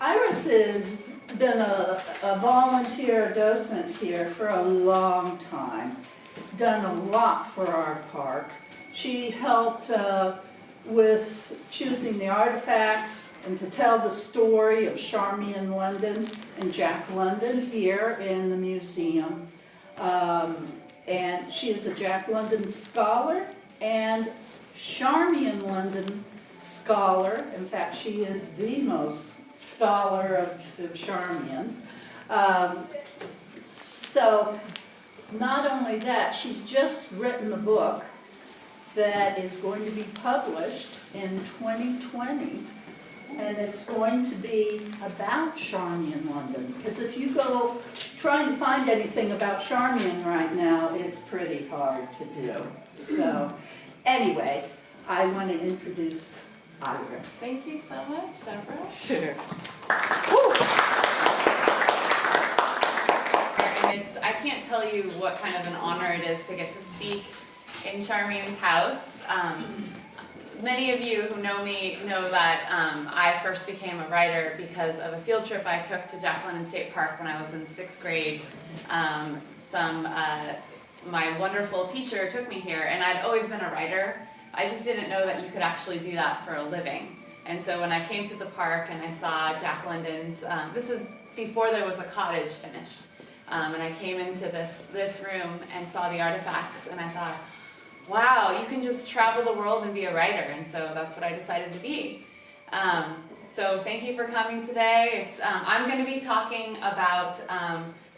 Iris has been a volunteer docent here for a long time. She's done a lot for our park. She helped with choosing the artifacts and to tell the story of Charmian London and Jack London here in the museum. And she is a Jack London scholar and Charmian London scholar. In fact, she is the most scholar of Charmian. So not only that, she's just written a book that is going to be published in 2020, and it's going to be about Charmian London. Because if you go try and find anything about Charmian right now, it's pretty hard to do. So anyway, I want to introduce Iris. Thank you so much, Deborah. Sure. And I can't tell you what kind of an honor it is to get to speak in Charmian's house. Many of you who know me know that I first became a writer because of a field trip I took to Jack London State Park when I was in 6th grade. My wonderful teacher took me here, and I'd always been a writer. I just didn't know that you could actually do that for a living. And so when I came to the park and I saw Jack London's, this is before there was a cottage finished, and I came into this room and saw the artifacts, and I thought, wow, you can just travel the world and be a writer, and so that's what I decided to be. So thank you for coming today. I'm going to be talking about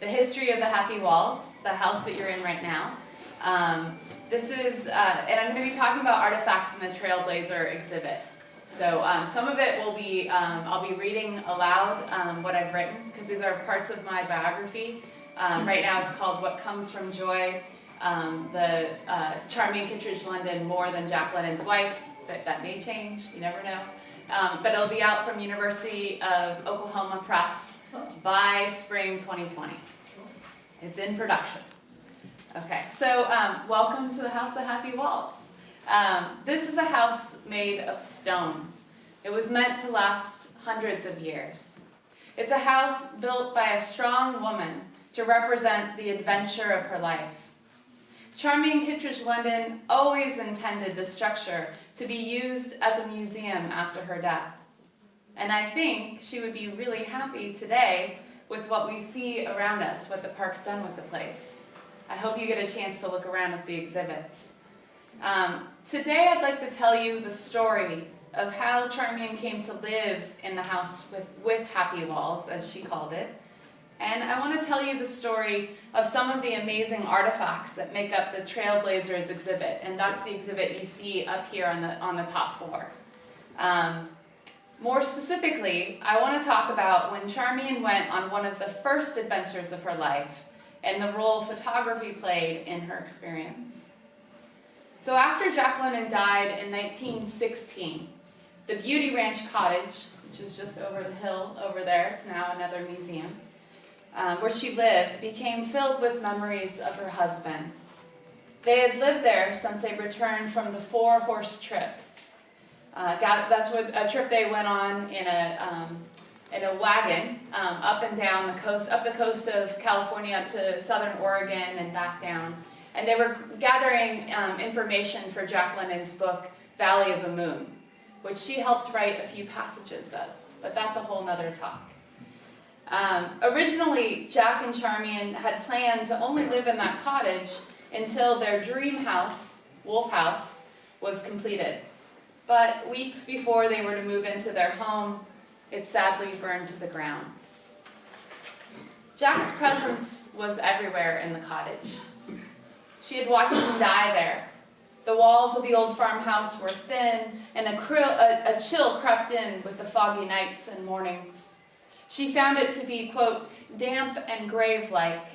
the history of the Happy Walls, the house that you're in right now. And I'm going to be talking about artifacts in the Trailblazer exhibit. So some of it will be, I'll be reading aloud what I've written, because these are parts of my biography. Right now it's called What Comes from Joy, the Charmian Kitteridge London, More Than Jack London's Wife. That may change, you never know. But it'll be out from University of Oklahoma Press by spring 2020. It's in production. Okay, so welcome to the House of Happy Walls. This is a house made of stone. It was meant to last hundreds of years. It's a house built by a strong woman to represent the adventure of her life. Charmian Kitteridge London always intended the structure to be used as a museum after her death. And I think she would be really happy today with what we see around us, what the park's done with the place. I hope you get a chance to look around at the exhibits. Today I'd like to tell you the story of how Charmian came to live in the house with Happy Walls, as she called it. And I want to tell you the story of some of the amazing artifacts that make up the Trailblazers exhibit, and that's the exhibit you see up here on the top floor. More specifically, I want to talk about when Charmian went on one of the first adventures of her life and the role photography played in her experience. So after Jack London died in 1916, the Beauty Ranch Cottage, which is just over the hill over there, it's now another museum, where she lived, became filled with memories of her husband. They had lived there since they returned from the 4-horse trip. That's a trip they went on in a wagon up and down the coast, up the coast of California, up to southern Oregon and back down. And they were gathering information for Jack London's book, Valley of the Moon, which she helped write a few passages of, but that's a whole nother talk. Originally, Jack and Charmian had planned to only live in that cottage until their dream house, Wolf House, was completed. But weeks before they were to move into their home, it sadly burned to the ground. Jack's presence was everywhere in the cottage. She had watched him die there. The walls of the old farmhouse were thin, and a chill crept in with the foggy nights and mornings. She found it to be, quote, damp and grave-like.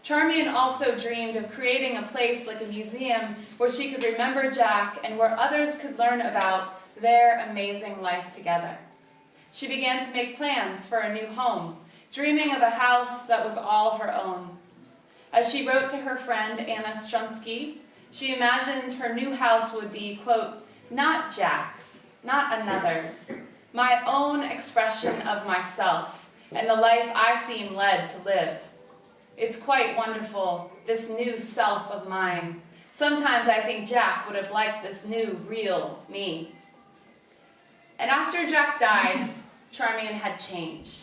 Charmian also dreamed of creating a place like a museum where she could remember Jack and where others could learn about their amazing life together. She began to make plans for a new home, dreaming of a house that was all her own. As she wrote to her friend Anna Strunsky, she imagined her new house would be, quote, not Jack's, not another's, my own expression of myself and the life I seem led to live. It's quite wonderful, this new self of mine. Sometimes I think Jack would have liked this new, real me. And after Jack died, Charmian had changed.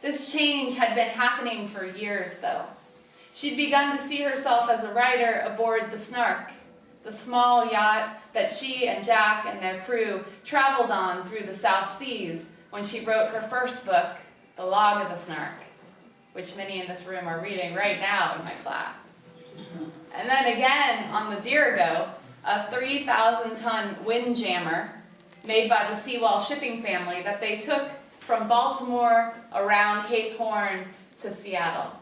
This change had been happening for years, though. She'd begun to see herself as a writer aboard the Snark, the small yacht that she and Jack and their crew traveled on through the South Seas when she wrote her first book, The Log of the Snark, which many in this room are reading right now in my class. And then again on the Dirigo, a 3,000-ton windjammer made by the Seawall shipping family that they took from Baltimore around Cape Horn to Seattle.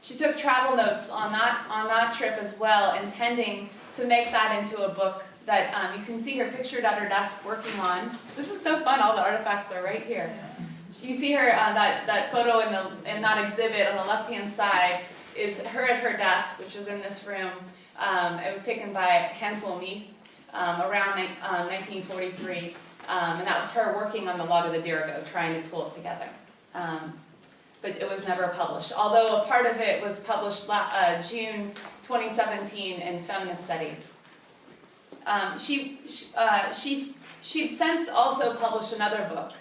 She took travel notes on that trip as well, intending to make that into a book that you can see her pictured at her desk working on. This is so fun, all the artifacts are right here. You see her, that photo in that exhibit on the left-hand side is her at her desk, which is in this room. It was taken by Hansel Meath around 1943, and that was her working on the Log of the Dirigo, trying to pull it together. But it was never published, although a part of it was published June 2017 in Feminist Studies. She'd since also published another book,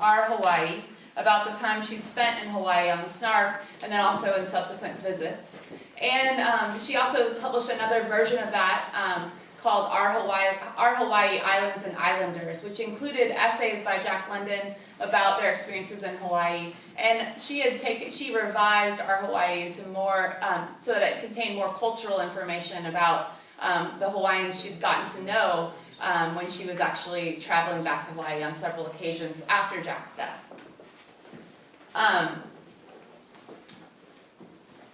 Our Hawaii, about the time she'd spent in Hawaii on the Snark, and then also in subsequent visits. And she also published another version of that called Our Hawaii Islands and Islanders, which included essays by Jack London about their experiences in Hawaii. And she revised Our Hawaii into more, so that it contained more cultural information about the Hawaiians she'd gotten to know when she was actually traveling back to Hawaii on several occasions after Jack's death.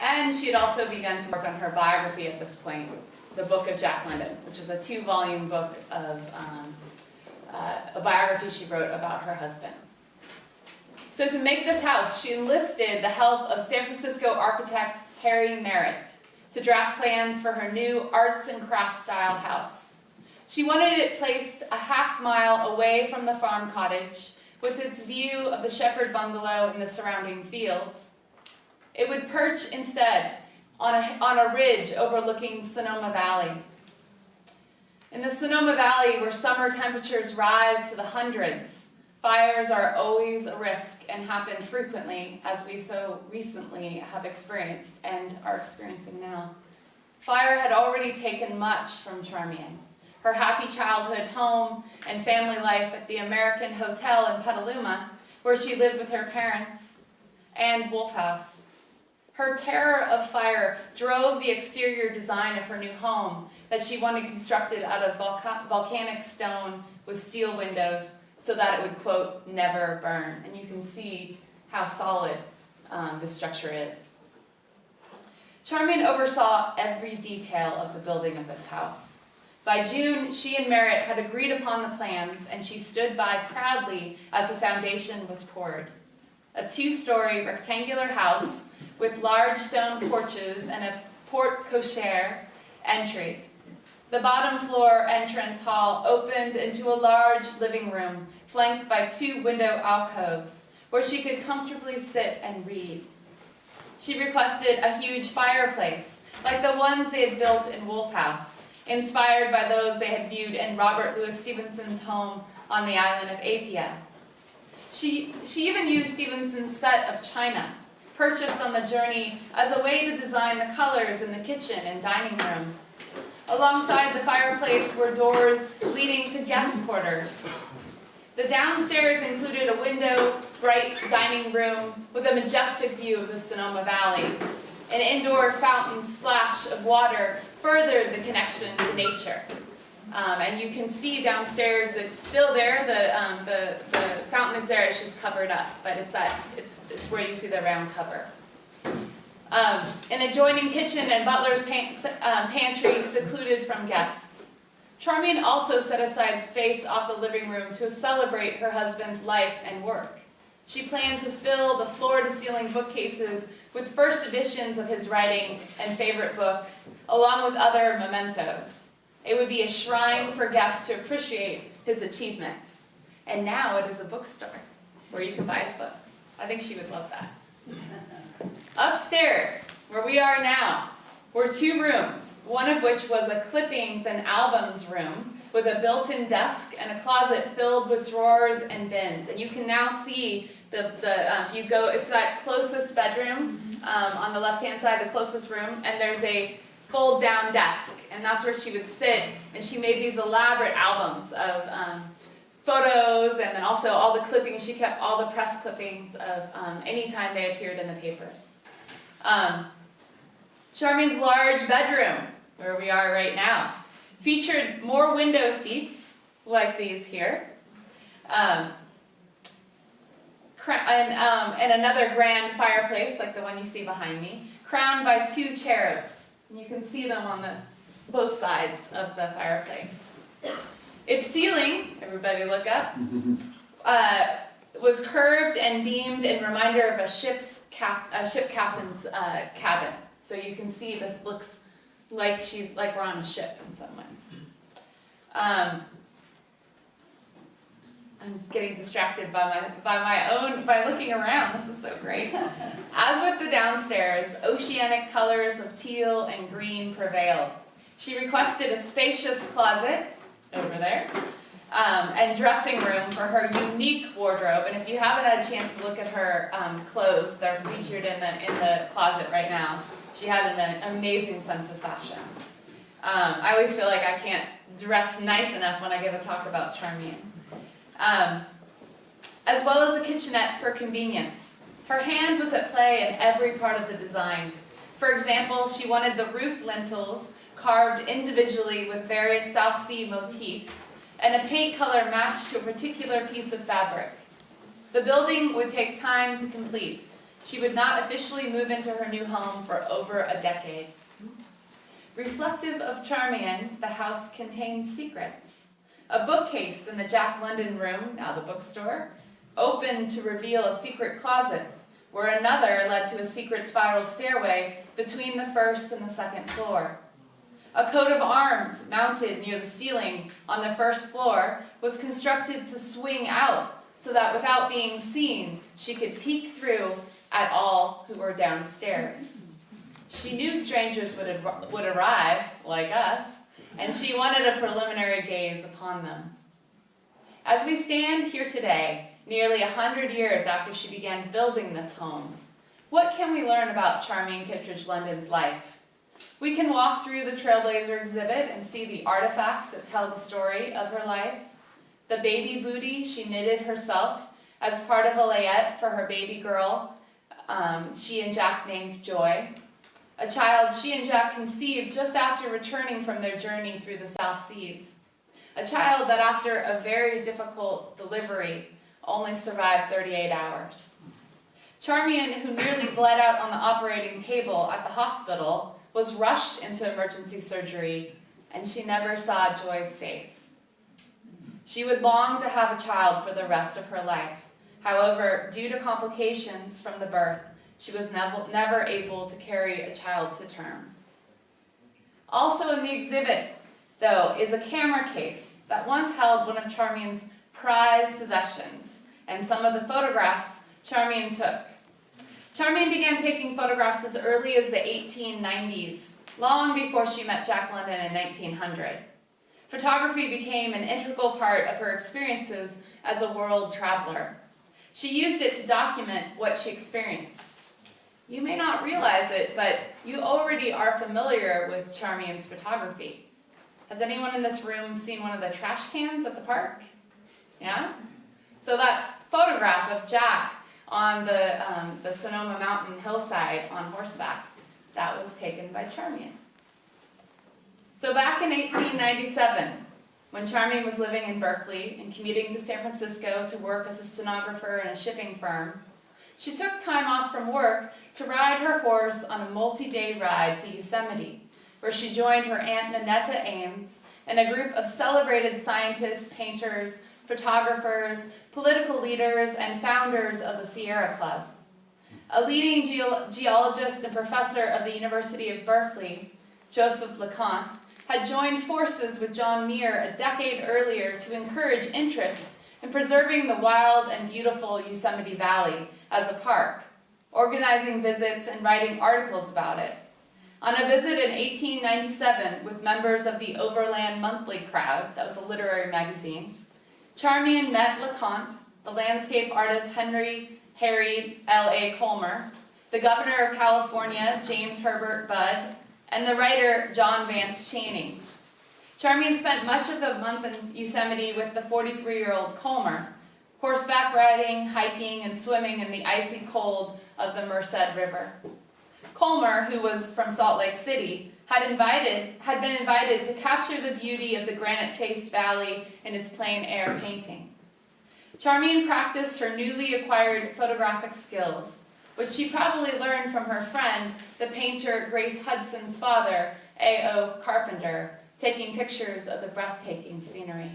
And she had also begun to work on her biography at this point, The Book of Jack London, which is a 2-volume book of a biography she wrote about her husband. So to make this house, she enlisted the help of San Francisco architect Harry Merritt to draft plans for her new arts and crafts style house. She wanted it placed a half-mile away from the farm cottage with its view of the shepherd bungalow and the surrounding fields. It would perch instead on a ridge overlooking Sonoma Valley. In the Sonoma Valley, where summer temperatures rise to the hundreds, fires are always a risk and happen frequently, as we so recently have experienced and are experiencing now. Fire had already taken much from Charmian. Her happy childhood home and family life at the American Hotel in Petaluma, where she lived with her parents, and Wolf House. Her terror of fire drove the exterior design of her new home that she wanted constructed out of volcanic stone with steel windows so that it would, quote, never burn. And you can see how solid this structure is. Charmian oversaw every detail of the building of this house. By June, she and Merritt had agreed upon the plans, and she stood by proudly as the foundation was poured. A 2-story rectangular house with large stone porches and a porte-cochere entry. The bottom floor entrance hall opened into a large living room flanked by 2 window alcoves where she could comfortably sit and read. She requested a huge fireplace like the ones they had built in Wolf House, inspired by those they had viewed in Robert Louis Stevenson's home on the island of Apia. She even used Stevenson's set of china, purchased on the journey, as a way to design the colors in the kitchen and dining room. Alongside the fireplace were doors leading to guest quarters. The downstairs included a window, bright dining room with a majestic view of the Sonoma Valley. An indoor fountain splash of water furthered the connection to nature. And you can see downstairs it's still there. The fountain is there. It's just covered up, but it's where you see the round cover. An adjoining kitchen and butler's pantry secluded from guests. Charmian also set aside space off the living room to celebrate her husband's life and work. She planned to fill the floor-to-ceiling bookcases with first editions of his writing and favorite books, along with other mementos. It would be a shrine for guests to appreciate his achievements. And now it is a bookstore where you can buy his books. I think she would love that. Upstairs, where we are now, were 2 rooms, one of which was a clippings and albums room with a built-in desk and a closet filled with drawers and bins. And you can now see if you go, it's that closest bedroom on the left-hand side, the closest room, and there's a fold-down desk, and that's where she would sit. And she made these elaborate albums of photos, and then also all the clippings. She kept all the press clippings of any time they appeared in the papers. Charmian's large bedroom, where we are right now, featured more window seats, like these here, and another grand fireplace, like the one you see behind me, crowned by 2 cherubs. And you can see them on both sides of the fireplace. Its ceiling, everybody look up, was curved and beamed in reminder of a ship captain's cabin. So you can see this looks like we're on a ship in some ways. I'm getting distracted by looking around. This is so great. As with the downstairs, oceanic colors of teal and green prevailed. She requested a spacious closet over there, and dressing room for her unique wardrobe. And if you haven't had a chance to look at her clothes, they're featured in the closet right now. She had an amazing sense of fashion. I always feel like I can't dress nice enough when I give a talk about Charmian. As well as a kitchenette for convenience. Her hand was at play in every part of the design. For example, she wanted the roof lintels carved individually with various South Sea motifs, and a paint color matched to a particular piece of fabric. The building would take time to complete. She would not officially move into her new home for over a decade. Reflective of Charmian, the house contained secrets. A bookcase in the Jack London room, now the bookstore, opened to reveal a secret closet, where another led to a secret spiral stairway between the first and the second floor. A coat of arms mounted near the ceiling on the first floor was constructed to swing out so that without being seen, she could peek through at all who were downstairs. She knew strangers would arrive, like us, and she wanted a preliminary gaze upon them. As we stand here today, nearly 100 years after she began building this home, what can we learn about Charmian Kitteridge London's life? We can walk through the Trailblazer exhibit and see the artifacts that tell the story of her life. The baby booty she knitted herself as part of a layette for her baby girl she and Jack named Joy. A child she and Jack conceived just after returning from their journey through the South Seas. A child that after a very difficult delivery only survived 38 hours. Charmian, who nearly bled out on the operating table at the hospital, was rushed into emergency surgery, and she never saw Joy's face. She would long to have a child for the rest of her life. However, due to complications from the birth, she was never able to carry a child to term. Also in the exhibit, though, is a camera case that once held one of Charmian's prized possessions, and some of the photographs Charmian took. Charmian began taking photographs as early as the 1890s, long before she met Jack London in 1900. Photography became an integral part of her experiences as a world traveler. She used it to document what she experienced. You may not realize it, but you already are familiar with Charmian's photography. Has anyone in this room seen one of the trash cans at the park? Yeah? So that photograph of Jack on the Sonoma Mountain hillside on horseback, that was taken by Charmian. So back in 1897, when Charmian was living in Berkeley and commuting to San Francisco to work as a stenographer in a shipping firm, she took time off from work to ride her horse on a multi-day ride to Yosemite, where she joined her Aunt Nanetta Ames and a group of celebrated scientists, painters, photographers, political leaders, and founders of the Sierra Club. A leading geologist and professor of the University of Berkeley, Joseph LeConte, had joined forces with John Muir a decade earlier to encourage interest and preserving the wild and beautiful Yosemite Valley as a park, organizing visits and writing articles about it. On a visit in 1897 with members of the Overland Monthly crowd, that was a literary magazine, Charmian met LeConte, the landscape artist Harry L.A. Colmer, the governor of California, James Herbert Budd, and the writer John Vance Channing. Charmian spent much of the month in Yosemite with the 43-year-old Colmer, horseback riding, hiking, and swimming in the icy cold of the Merced River. Colmer, who was from Salt Lake City, had been invited to capture the beauty of the granite-faced valley in his plein air painting. Charmian practiced her newly acquired photographic skills, which she probably learned from her friend, the painter Grace Hudson's father, A.O. Carpenter, taking pictures of the breathtaking scenery.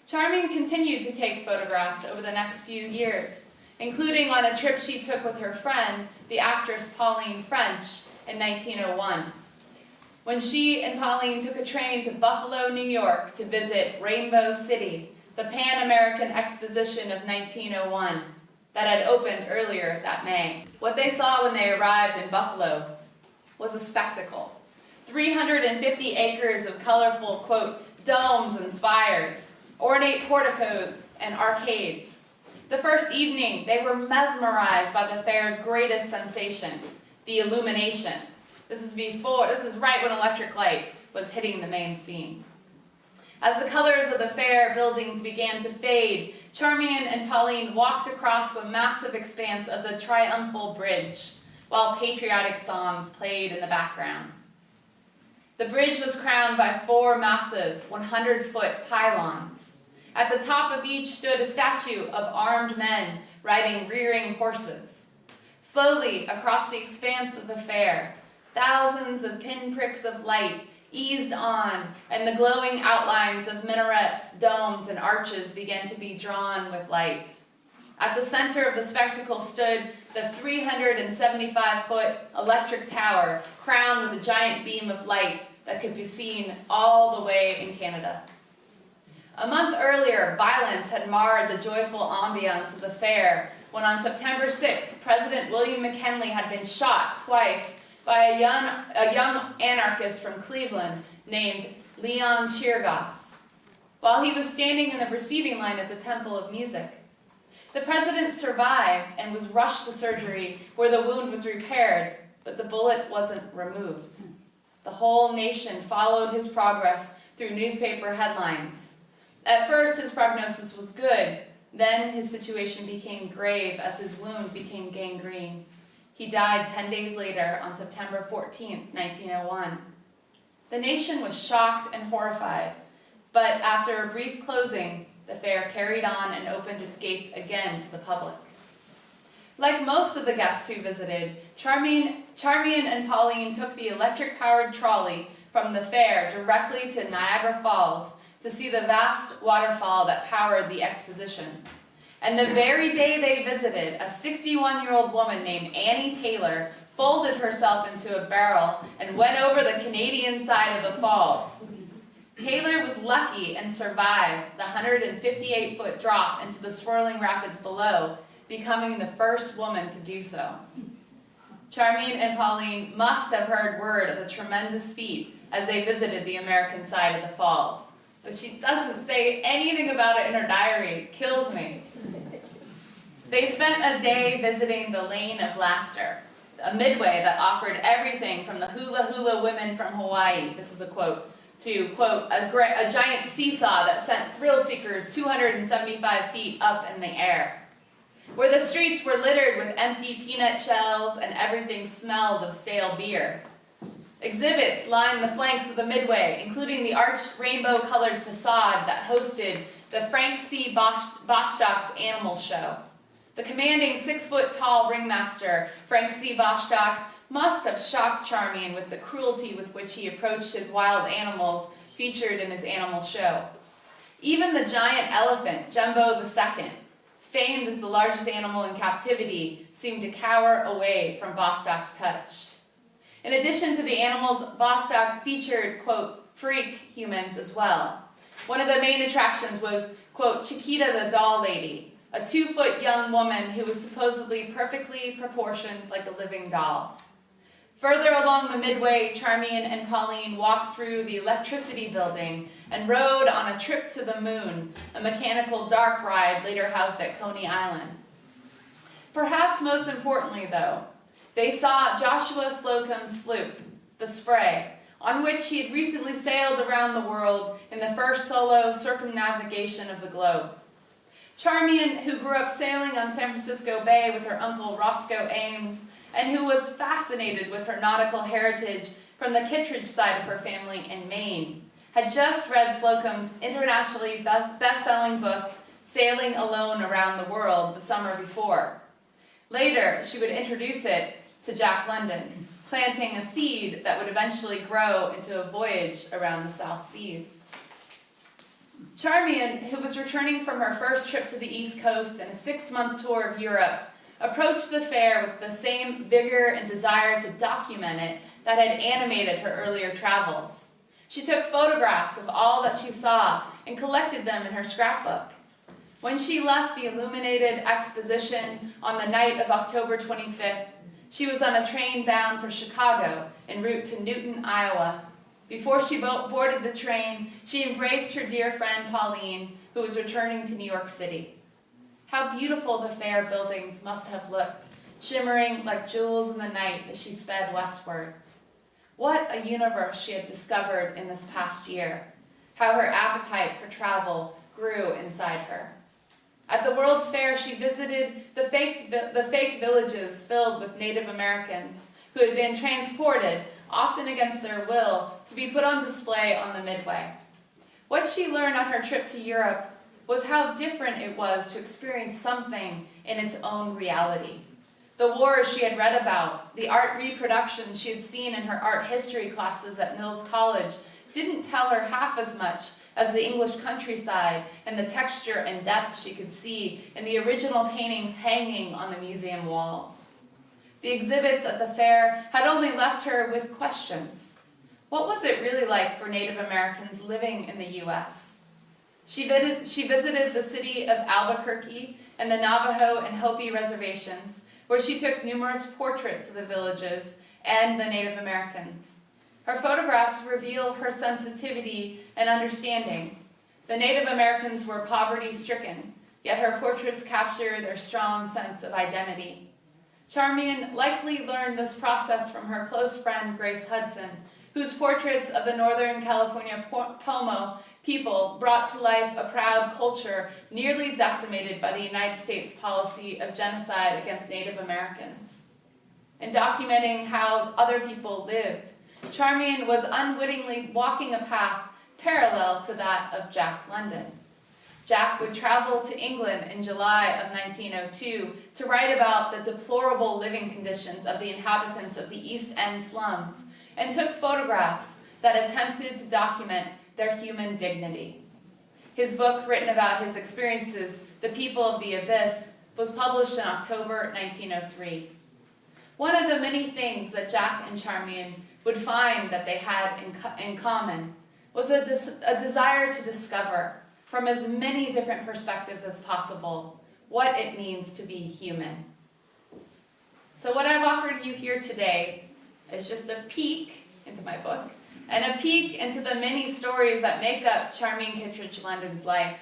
Charmian continued to take photographs over the next few years, including on a trip she took with her friend, the actress Pauline French, in 1901, when she and Pauline took a train to Buffalo, New York to visit Rainbow City, the Pan-American Exposition of 1901 that had opened earlier that May. What they saw when they arrived in Buffalo was a spectacle. 350 acres of colorful, quote, domes and spires, ornate porticos and arcades. The first evening, they were mesmerized by the fair's greatest sensation, the illumination. This is right when electric light was hitting the main scene. As the colors of the fair buildings began to fade, Charmian and Pauline walked across the massive expanse of the Triumphal Bridge, while patriotic songs played in the background. The bridge was crowned by 4 massive 100-foot pylons. At the top of each stood a statue of armed men riding rearing horses. Slowly across the expanse of the fair, thousands of pinpricks of light eased on, and the glowing outlines of minarets, domes, and arches began to be drawn with light. At the center of the spectacle stood the 375-foot electric tower, crowned with a giant beam of light that could be seen all the way in Canada. A month earlier, violence had marred the joyful ambiance of the fair when on September 6th, President William McKinley had been shot twice by a young anarchist from Cleveland named Leon Chirgas, while he was standing in the receiving line at the Temple of Music. The president survived and was rushed to surgery where the wound was repaired, but the bullet wasn't removed. The whole nation followed his progress through newspaper headlines. At first, his prognosis was good. Then his situation became grave as his wound became gangrene. He died 10 days later on September 14, 1901. The nation was shocked and horrified, but after a brief closing, the fair carried on and opened its gates again to the public. Like most of the guests who visited, Charmian and Pauline took the electric-powered trolley from the fair directly to Niagara Falls to see the vast waterfall that powered the exposition. And the very day they visited, a 61-year-old woman named Annie Taylor folded herself into a barrel and went over the Canadian side of the falls. Taylor was lucky and survived the 158-foot drop into the swirling rapids below, becoming the first woman to do so. Charmian and Pauline must have heard word of the tremendous feat as they visited the American side of the falls. But she doesn't say anything about it in her diary. It kills me. They spent a day visiting the Lane of Laughter, a midway that offered everything from the hula hula women from Hawaii, this is a quote, to, quote, a giant seesaw that sent thrill seekers 275 feet up in the air. Where the streets were littered with empty peanut shells and everything smelled of stale beer. Exhibits lined the flanks of the midway, including the arched rainbow-colored facade that hosted the Frank C. Bostock's Animal Show. The commanding 6-foot-tall ringmaster, Frank C. Bostock, must have shocked Charmian with the cruelty with which he approached his wild animals featured in his animal show. Even the giant elephant, Jumbo II, famed as the largest animal in captivity, seemed to cower away from Bostock's touch. In addition to the animals, Bostock featured, quote, freak humans as well. One of the main attractions was quote, Chiquita the doll lady, a 2-foot young woman who was supposedly perfectly proportioned like a living doll. Further along the midway, Charmian and Pauline walked through the electricity building and rode on a trip to the moon, a mechanical dark ride later housed at Coney Island. Perhaps most importantly, though, they saw Joshua Slocum's sloop, the Spray, on which he had recently sailed around the world in the first solo circumnavigation of the globe. Charmian, who grew up sailing on San Francisco Bay with her uncle Roscoe Ames, and who was fascinated with her nautical heritage from the Kittredge side of her family in Maine, had just read Slocum's internationally best-selling book, Sailing Alone Around the World, the summer before. Later, she would introduce it to Jack London, planting a seed that would eventually grow into a voyage around the South Seas. Charmian, who was returning from her first trip to the East Coast and a 6-month tour of Europe, approached the fair with the same vigor and desire to document it that had animated her earlier travels. She took photographs of all that she saw and collected them in her scrapbook. When she left the illuminated exposition on the night of October 25th, she was on a train bound for Chicago en route to Newton, Iowa. Before she boarded the train, she embraced her dear friend Pauline, who was returning to New York City. How beautiful the fair buildings must have looked, shimmering like jewels in the night as she sped westward. What a universe she had discovered in this past year. How her appetite for travel grew inside her. At the World's Fair, she visited the fake villages filled with Native Americans who had been transported, often against their will, to be put on display on the Midway. What she learned on her trip to Europe was how different it was to experience something in its own reality. The wars she had read about, the art reproductions she had seen in her art history classes at Mills College, didn't tell her half as much as the English countryside and the texture and depth she could see in the original paintings hanging on the museum walls. The exhibits at the fair had only left her with questions. What was it really like for Native Americans living in the U.S.? She visited the city of Albuquerque and the Navajo and Hopi reservations, where she took numerous portraits of the villages and the Native Americans. Her photographs reveal her sensitivity and understanding. The Native Americans were poverty-stricken, yet her portraits capture their strong sense of identity. Charmian likely learned this process from her close friend Grace Hudson, whose portraits of the Northern California Pomo people brought to life a proud culture nearly decimated by the United States policy of genocide against Native Americans. In documenting how other people lived, Charmian was unwittingly walking a path parallel to that of Jack London. Jack would travel to England in July of 1902 to write about the deplorable living conditions of the inhabitants of the East End slums and took photographs that attempted to document their human dignity. His book, written about his experiences, The People of the Abyss, was published in October 1903. One of the many things that Jack and Charmian would find that they had in common was a desire to discover, from as many different perspectives as possible, what it means to be human. So what I've offered you here today is just a peek into my book, and a peek into the many stories that make up Charmian Kitteridge London's life.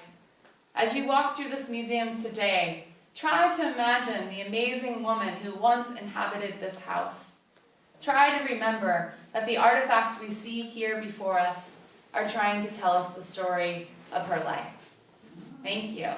As you walk through this museum today, try to imagine the amazing woman who once inhabited this house. Try to remember that the artifacts we see here before us are trying to tell us the story of her life. Thank you.